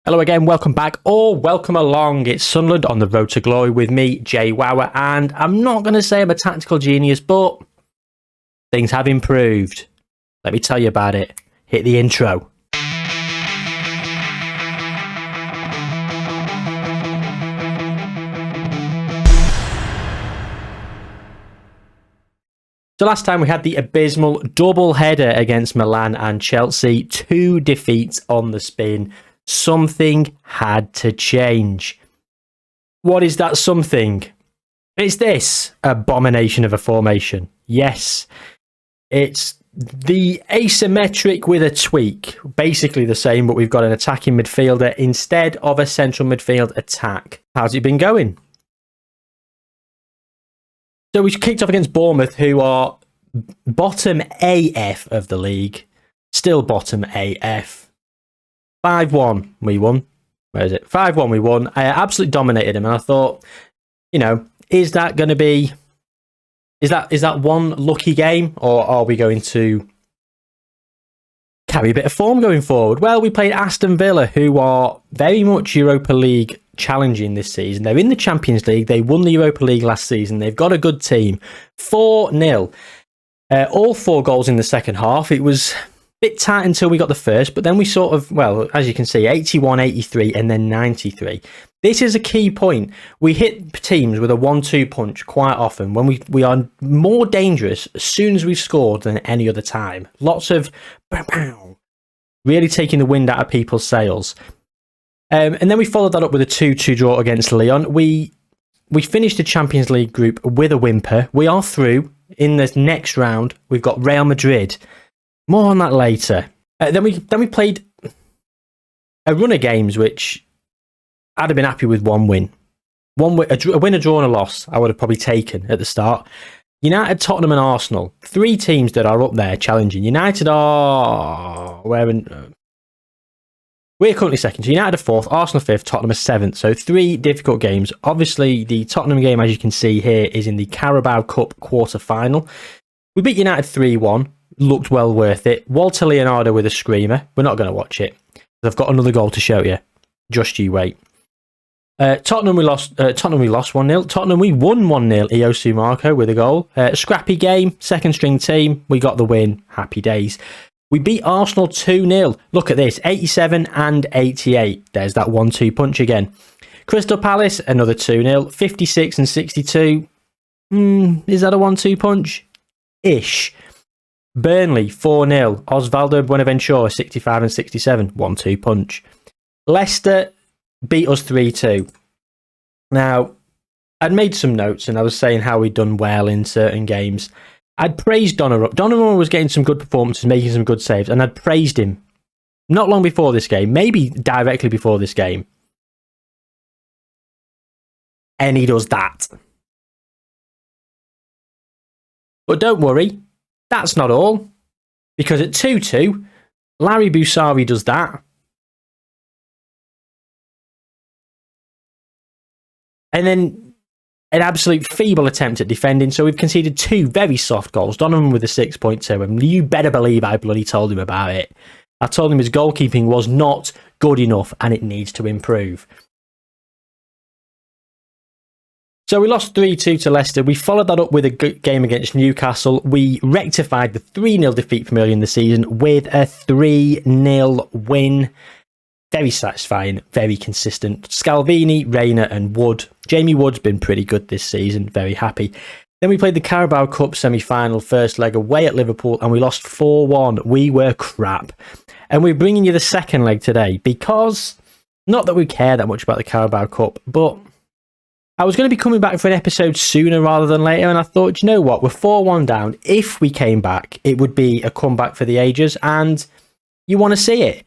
Hello again, welcome back or welcome along. It's Sunderland on the road to glory with me, Jayhuahua, and I'm not going to say I'm a tactical genius, but things have improved. Let me tell you about it. Hit the intro. So last time we had the abysmal double header against Milan and Chelsea, 2 defeats on the spin. Something had to change. What is that something? It's this abomination of a formation. Yes, it's the asymmetric with a tweak. Basically the same, but we've got an attacking midfielder instead of a central midfield attack. How's it been going? So we kicked off against Bournemouth, who are bottom AF of the league. Still bottom AF. 5-1 we won. Where is it? 5-1 we won. I absolutely dominated him, and I thought, you know, is that going to be... Is that one lucky game, or are we going to carry a bit of form going forward? Well, we played Aston Villa, who are very much Europa League challenging this season. They're in the Champions League. They won the Europa League last season. They've got a good team. 4-0. All 4 goals in the second half. It was a bit tight until we got the first, but then we sort of, well, as you can see, 81, 83, and then 93. This is a key point. We hit teams with a 1-2 punch quite often when we are more dangerous as soon as we've scored than any other time. Lots of pow, pow, really taking the wind out of people's sails. And then we followed that up with a 2-2 draw against Lyon. We finished the Champions League group with a whimper. We are through. In the next round, we've got Real Madrid. More on that later. Then we played a run of games which I'd have been happy with one win. A win, a draw, and a loss I would have probably taken at the start. United, Tottenham, and Arsenal. 3 teams that are up there challenging. United are... We're currently second. So United are 4th, Arsenal 5th, Tottenham are 7th. So 3 difficult games. Obviously, the Tottenham game, as you can see here, is in the Carabao Cup quarter-final. We beat United 3-1. Looked well worth it. Walter Leonardo with a screamer. We're not going to watch it. I've got another goal to show you. Just you wait. Tottenham we lost 1-0. Tottenham we won 1-0. Iosu Marco with a goal. Scrappy game. Second string team. We got the win. Happy days. We beat Arsenal 2-0. Look at this. 87 and 88. There's that 1-2 punch again. Crystal Palace, another 2-0. 56 and 62. Is that a 1-2 punch? Ish. Burnley 4-0. Osvaldo Buenaventura 65 and 67. 1-2 punch. Leicester beat us 3-2. Now, I'd made some notes and I was saying how we'd done well in certain games. I'd praised Donnarumma. Donnarumma was getting some good performances, making some good saves, and I'd praised him not long before this game, maybe directly before this game. And he does that. But don't worry, that's not all. Because at 2-2, Larry Busari does that. And then an absolute feeble attempt at defending, so we've conceded 2 very soft goals. Donovan with a 6.2, and you better believe I bloody told him about it. I told him his goalkeeping was not good enough, and it needs to improve. So we lost 3-2 to Leicester. We followed that up with a good game against Newcastle. We rectified the 3-0 defeat from earlier in the season with a 3-0 win. Very satisfying, very consistent. Scalvini, Reina and Wood. Jamie Wood's been pretty good this season, very happy. Then we played the Carabao Cup Semi-Final first leg away at Liverpool and we lost 4-1. We were crap. And we're bringing you the second leg today because, not that we care that much about the Carabao Cup, but I was going to be coming back for an episode sooner rather than later, and I thought, you know what, we're 4-1 down. If we came back, it would be a comeback for the ages, and you want to see it.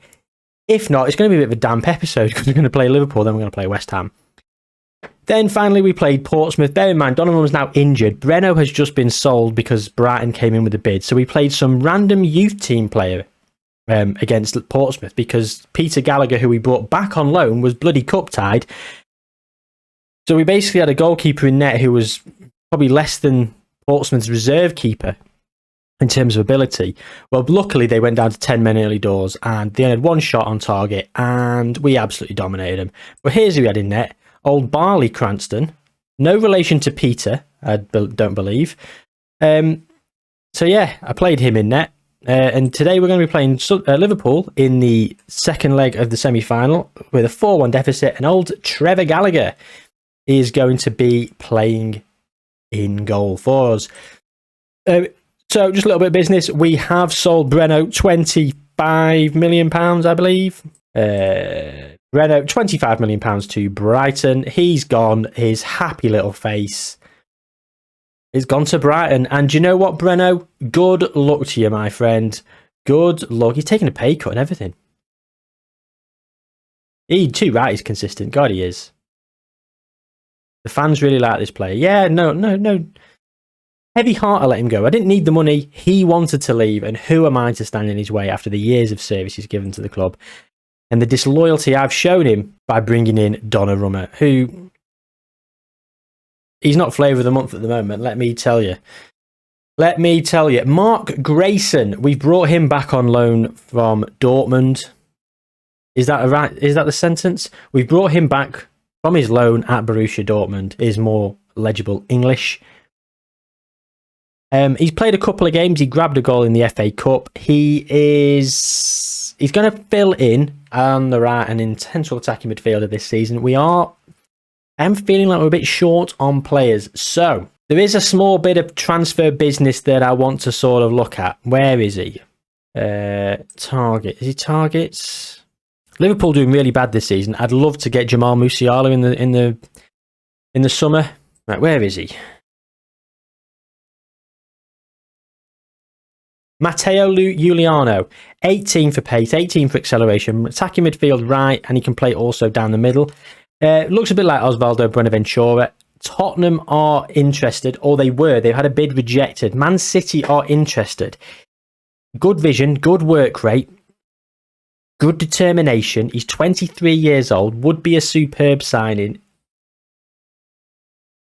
If not, it's going to be a bit of a damp episode because we're going to play Liverpool, then we're going to play West Ham. Then finally we played Portsmouth. Bear in mind, Donovan was now injured. Breno has just been sold because Brighton came in with a bid. So we played some random youth team player against Portsmouth because Peter Gallagher, who we brought back on loan, was bloody cup-tied. So we basically had a goalkeeper in net who was probably less than Portsmouth's reserve keeper. in terms of ability. Well, luckily they went down to 10 men early doors and they only had one shot on target and we absolutely dominated them. But here's who we had in net. Old Barley Cranston. No relation to Peter, I don't believe. So yeah, I played him in net. And today we're going to be playing Liverpool in the second leg of the semi-final with a 4-1 deficit. And old Trevor Gallagher is going to be playing in goal for us. So just a little bit of business. We have sold Breno £25 million, I believe. Breno, £25 million to Brighton. He's gone. His happy little face is gone to Brighton. And do you know what, Breno? Good luck to you, my friend. Good luck. He's taking a pay cut and everything. Too right, he's consistent. God, he is. The fans really like this player. Yeah, no. Heavy heart, I let him go. I didn't need the money. He wanted to leave. And who am I to stand in his way after the years of service he's given to the club? And the disloyalty I've shown him by bringing in Donnarumma, who... he's not flavour of the month at the moment, let me tell you. Let me tell you. Mark Grayson, we've brought him back on loan from Dortmund. Is that right? Is that the sentence? We've brought him back from his loan at Borussia Dortmund. Is more legible English. He's played a couple of games. He grabbed a goal in the FA Cup. He's going to fill in on the right, an central attacking midfielder this season. I'm feeling like we're a bit short on players. So there is a small bit of transfer business that I want to sort of look at. Where is he? Target. Is he targets? Liverpool doing really bad this season. I'd love to get Jamal Musiala in the summer. Right, where is he? Matteo Giuliano, 18 for pace, 18 for acceleration, attacking midfield right, and he can play also down the middle. Looks a bit like Osvaldo Buenaventura. Tottenham are interested, or they were. They've had a bid rejected. Man City are interested. Good vision, good work rate, good determination. He's 23 years old, would be a superb signing.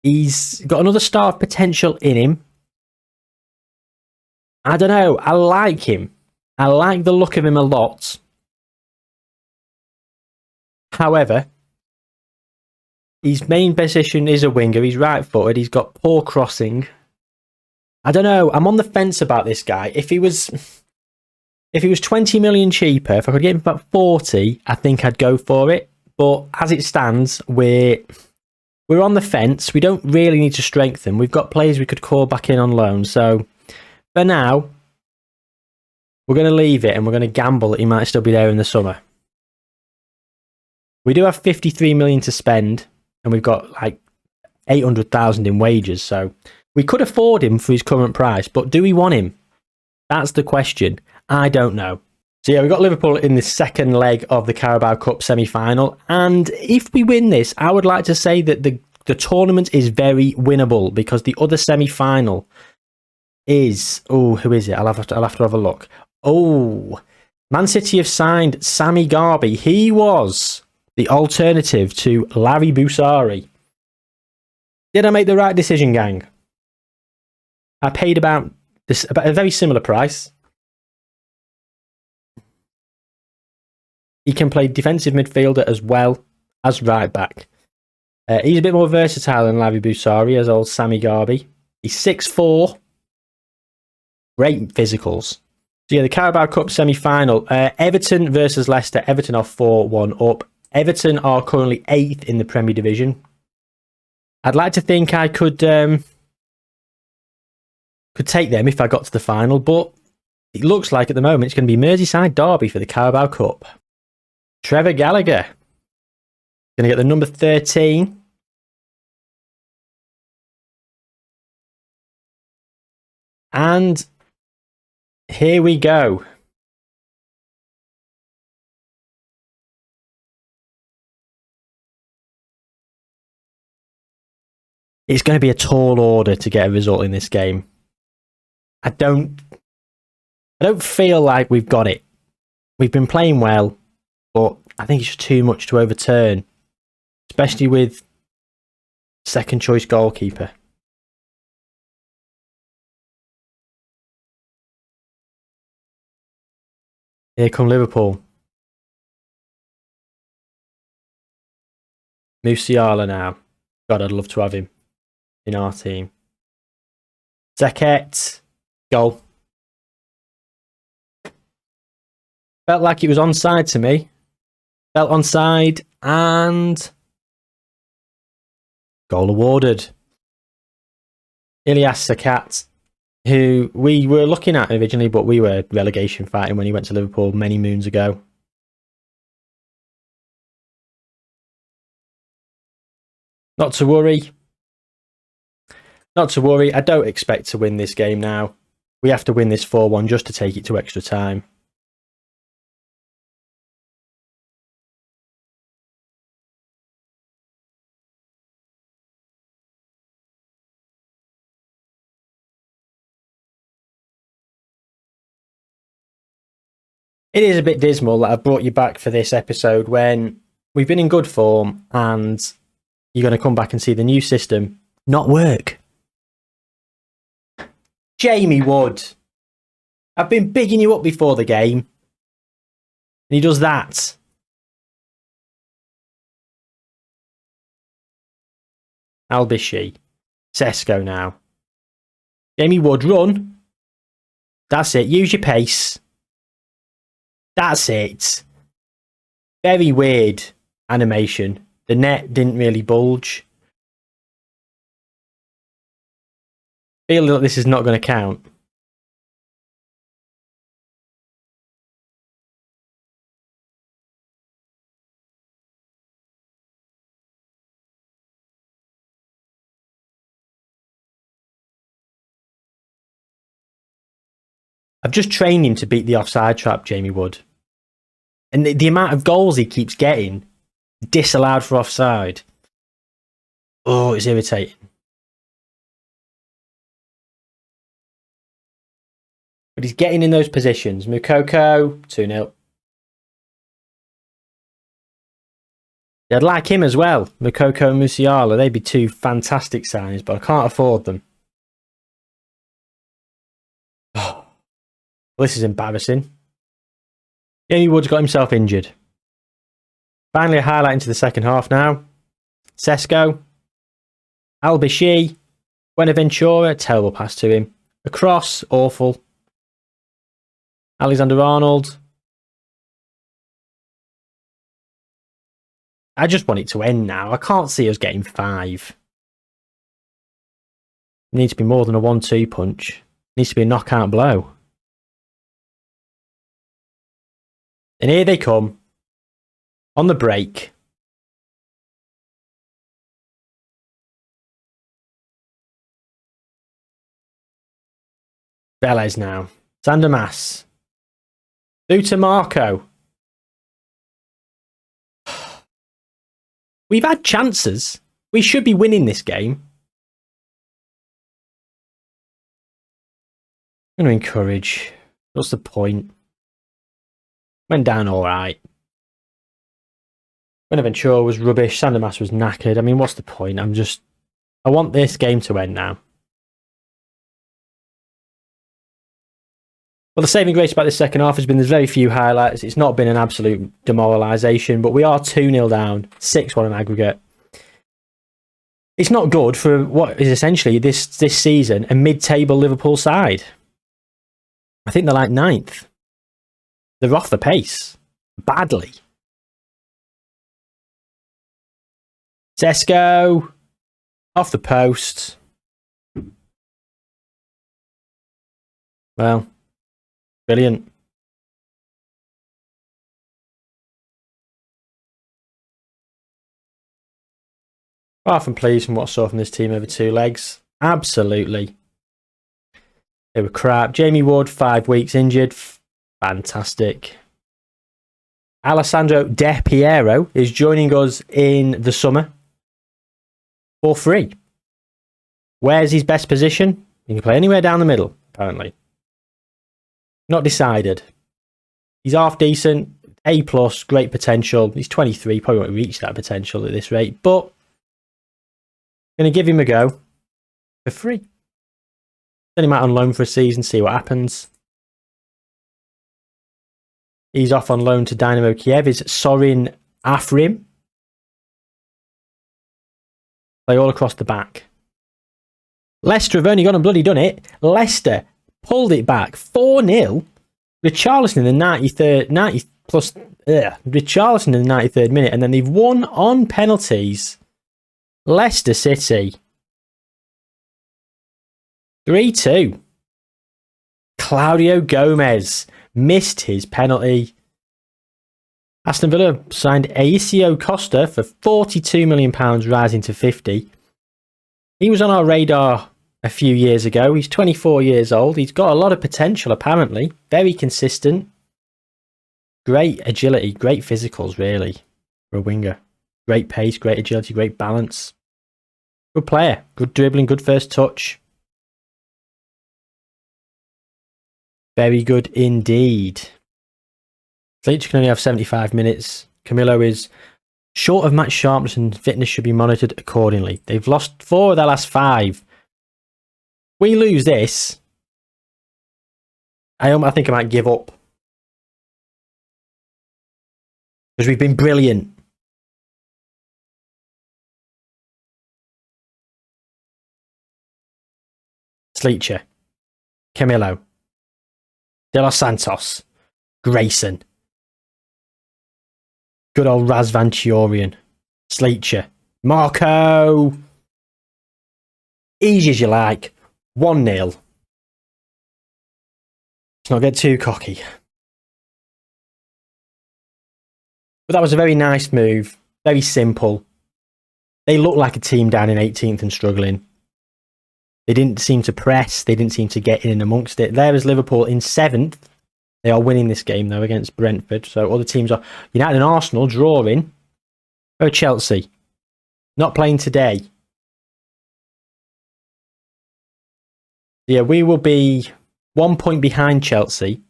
He's got another star of potential in him. I don't know. I like him. I like the look of him a lot. However, his main position is a winger. He's right-footed. He's got poor crossing. I don't know. I'm on the fence about this guy. If he was 20 million cheaper, if I could get him about 40, I think I'd go for it. But as it stands, we're on the fence. We don't really need to strengthen. We've got players we could call back in on loan. So for now, we're going to leave it and we're going to gamble that he might still be there in the summer. We do have 53 million to spend and we've got like 800,000 in wages. So we could afford him for his current price, but do we want him? That's the question. I don't know. So yeah, we've got Liverpool in the second leg of the Carabao Cup Semi-Final. And if we win this, I would like to say that the tournament is very winnable because the other semi-final is... oh, who is it? I'll have to have a look. Oh, Man City have signed Sami Garbi. He was the alternative to Larry Busari. Did I make the right decision, gang? I paid about a very similar price. He can play defensive midfielder as well as right back. He's a bit more versatile than Larry Busari as old Sami Garbi. He's 6'4". Great physicals. So yeah, the Carabao Cup semi-final. Everton versus Leicester. Everton are 4-1 up. Everton are currently 8th in the Premier Division. I'd like to think I could take them if I got to the final, but it looks like at the moment it's going to be Merseyside derby for the Carabao Cup. Trevor Gallagher going to get the number 13. And here we go. It's going to be a tall order to get a result in this game. I don't feel like we've got it. We've been playing well, but I think it's just too much to overturn, especially with second choice goalkeeper. Here come Liverpool. Musiala now. God, I'd love to have him in our team. Zeket. Goal. Felt like it was onside to me. Felt onside and goal awarded. Ilyas Sakat, who we were looking at originally, but we were relegation fighting when he went to Liverpool many moons ago. Not to worry. Not to worry. I don't expect to win this game now. We have to win this 4-1 just to take it to extra time. It is a bit dismal that I've brought you back for this episode when we've been in good form and you're going to come back and see the new system not work. Jamie Wood. I've been bigging you up before the game. And he does that. Al-Bishi. Sesko now. Jamie Wood, run. That's it. Use your pace. That's it. Very weird animation. The net didn't really bulge. Feel like this is not going to count. I've just trained him to beat the offside trap, Jamie Wood. And the amount of goals he keeps getting disallowed for offside. Oh, it's irritating. But he's getting in those positions. Mukoko, 2-0. I'd like him as well. Mukoko and Musiala. They'd be two fantastic signings, but I can't afford them. Oh, well, this is embarrassing. Jamie Wood's got himself injured. Finally a highlight into the second half now. Sesko. Al-Bishi. Buenaventura. Terrible pass to him. Across. Awful. Alexander-Arnold. I just want it to end now. I can't see us getting 5. It needs to be more than a 1-2 punch. It needs to be a knockout blow. And here they come. On the break. Velez now. Sandermas. Through to Marco. We've had chances. We should be winning this game. I'm going to encourage. What's the point? Went down all right. Buenaventura was rubbish. Sandermas was knackered. I mean, what's the point? I want this game to end now. Well, the saving grace about this second half has been there's very few highlights. It's not been an absolute demoralisation, but we are 2-0 down, 6-1 in aggregate. It's not good for what is essentially this season a mid-table Liverpool side. I think they're like 9th. They're off the pace. Badly. Sesko. Off the post. Well, brilliant. Far from pleased from what I saw from this team over 2 legs. Absolutely. They were crap. Jamie Wood, 5 weeks injured. Fantastic. Alessandro De Piero is joining us in the summer for free. Where's his best position? He can play anywhere down the middle, apparently. Not decided. He's half decent, A+, great potential. He's 23, probably won't reach that potential at this rate, but going to give him a go for free. Send him out on loan for a season, see what happens. He's off on loan to Dynamo Kiev. Is Sorin Afrim. Play all across the back. Leicester have only gone and bloody done it. Leicester pulled it back 4-0. Richarlison in the 93rd, Richarlison in the 93rd minute, and then they've won on penalties. Leicester City 3-2. Claudio Gomez missed his penalty. Aston Villa signed Aisio Costa for £42 million, rising to 50. He was on our radar a few years ago. He's 24 years old. He's got a lot of potential, apparently. Very consistent. Great agility, great physicals, really, for a winger. Great pace, great agility, great balance. Good player. Good dribbling, good first touch. Very good indeed. Leach can only have 75 minutes. Camillo is short of match sharpness and fitness should be monitored accordingly. They've lost 4 of their last 5. We lose this, I think I might give up. Because we've been brilliant. Sleacher. Camillo. De Los Santos. Grayson. Good old Razvan Chiorian. Sleacher. Marco. Easy as you like. 1-0. Let's not get too cocky. But that was a very nice move. Very simple. They looked like a team down in 18th and struggling. They didn't seem to press. They didn't seem to get in amongst it. There is Liverpool in 7th. They are winning this game, though, against Brentford. So other teams are United and Arsenal drawing. Oh, Chelsea. Not playing today. Yeah, we will be 1 point behind Chelsea,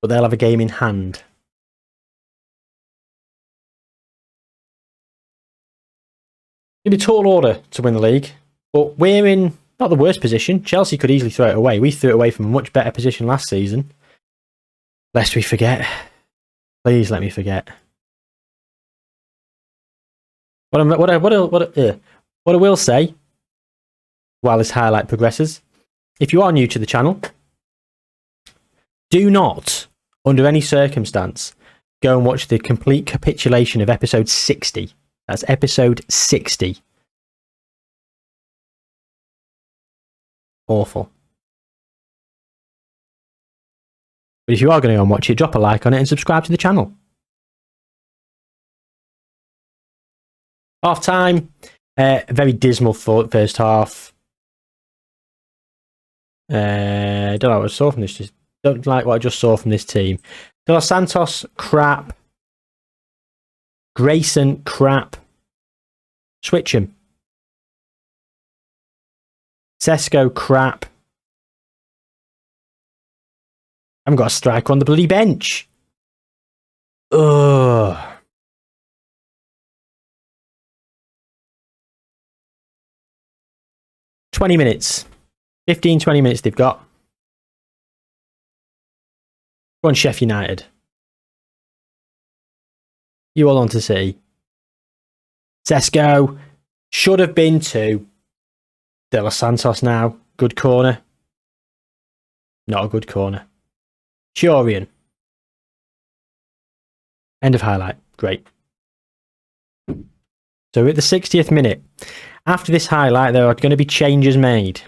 but they'll have a game in hand. It'll be tall order to win the league, but we're in not the worst position. Chelsea could easily throw it away. We threw it away from a much better position last season. Lest we forget. Please let me forget. What I will say, while this highlight progresses, if you are new to the channel, do not, under any circumstance, go and watch the complete capitulation of episode 60. That's episode 60. Awful. But if you are going to go and watch it, drop a like on it and subscribe to the channel. Half time. Very dismal first half. Don't like what I saw from this. Just don't like what I just saw from this team. De Los Santos, crap. Grayson, crap. Switch him. Sesko, crap. I haven't got a striker on the bloody bench. Ugh. $20 minutes. 15, 20 minutes they've got. Go on, Sheffield United. You all on to see. Sesko. Should have been 2. De Los Santos now. Good corner. Not a good corner. Chiorian. End of highlight. Great. So we're at the 60th minute. After this highlight, there are going to be changes made.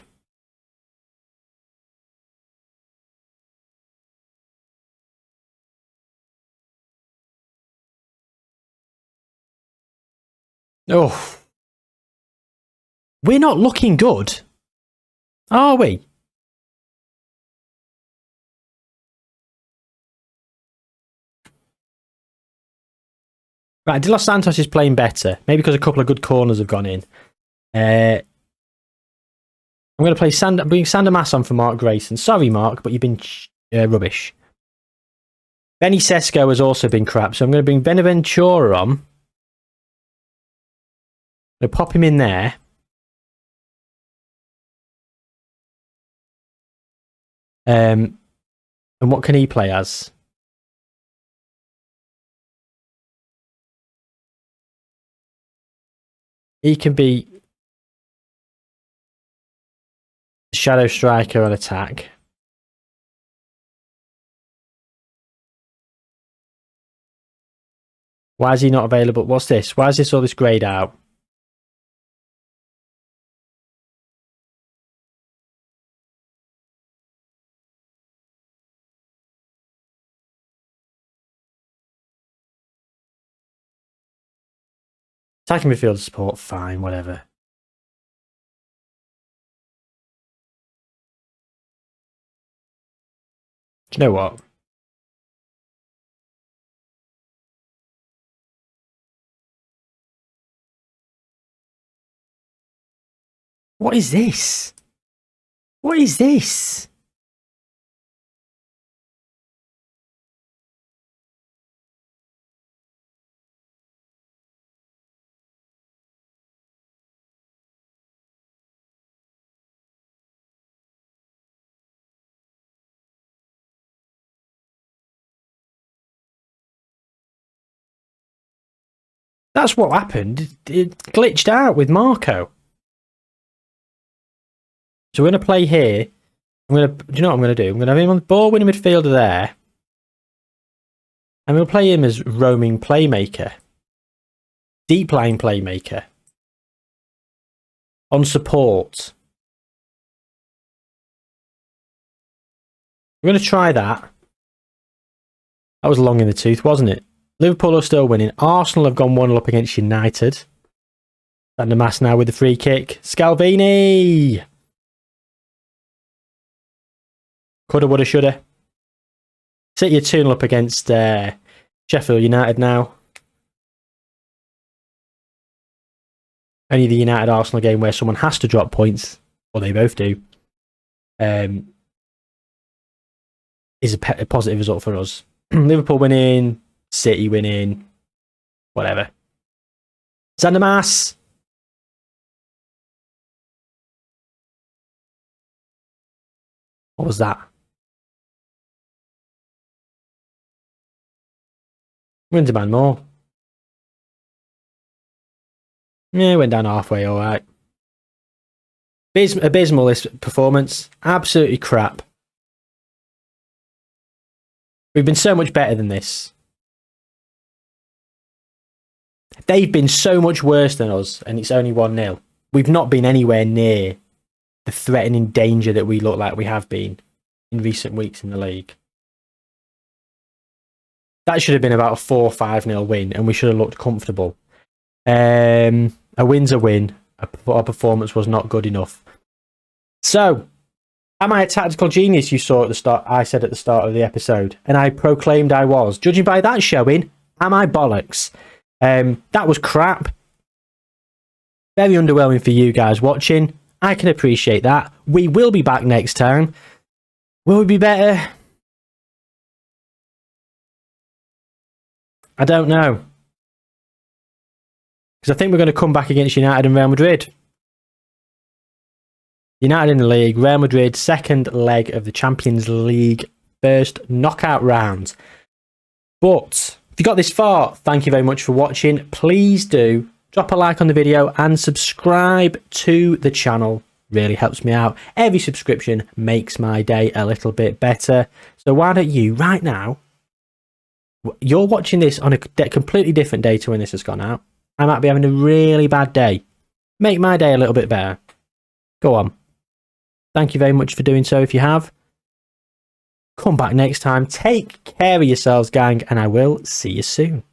Oh. We're not looking good. Are we? Right, De Los Santos is playing better. Maybe because a couple of good corners have gone in. I'm going to play bring Sander Mass on for Mark Grayson. Sorry, Mark, but you've been rubbish. Benny Sesko has also been crap, so I'm going to bring Benaventura on. I'm going to pop him in there. And what can he play as? He can be shadow striker on attack. Why is he not available? What's this? Why is this all this grayed out? Attacking midfield support, fine, whatever. Do you know what? What is this? What is this? That's what happened. It glitched out with Marco. So we're going to play here. Do you know what I'm going to do? I'm going to have him on the ball winning midfielder there. And we'll play him as roaming playmaker. Deep line playmaker. On support. We're going to try that. That was long in the tooth, wasn't it? Liverpool are still winning. Arsenal have gone 1-0 up against United. And the mass now with the free kick. Scalvini! Coulda, woulda, shoulda. City are 2-0 up against Sheffield United now. Only the United Arsenal game where someone has to drop points, or they both do, is a positive result for us. Liverpool winning, City winning, whatever. Zandermas! What was that? We're in demand more. Yeah, went down halfway, alright. Abysmal this performance. Absolutely crap. We've been so much better than this. They've been so much worse than us, and it's only 1-0. We've not been anywhere near the threatening danger that we look like we have been in recent weeks in the league. That should have been about a 4-5-0 win, and we should have looked comfortable. A win's a win. Our performance was not good enough. So, am I a tactical genius? You saw at the start. I said at the start of the episode, and I proclaimed I was. Judging by that showing, am I bollocks? That was crap. Very underwhelming for you guys watching. I can appreciate that. We will be back next time. Will we be better? I don't know. Because I think we're going to come back against United and Real Madrid. United in the league, Real Madrid, second leg of the Champions League, first knockout round. But if you got this far, thank you very much for watching. Please do drop a like on the video and subscribe to the channel. Really helps me out. Every subscription makes my day a little bit better. So why don't you, right now, you're watching this on a completely different day to when this has gone out. I might be having a really bad day. Make my day a little bit better. Go on. Thank you very much for doing so if you have. Come back next time. Take care of yourselves, gang, and I will see you soon.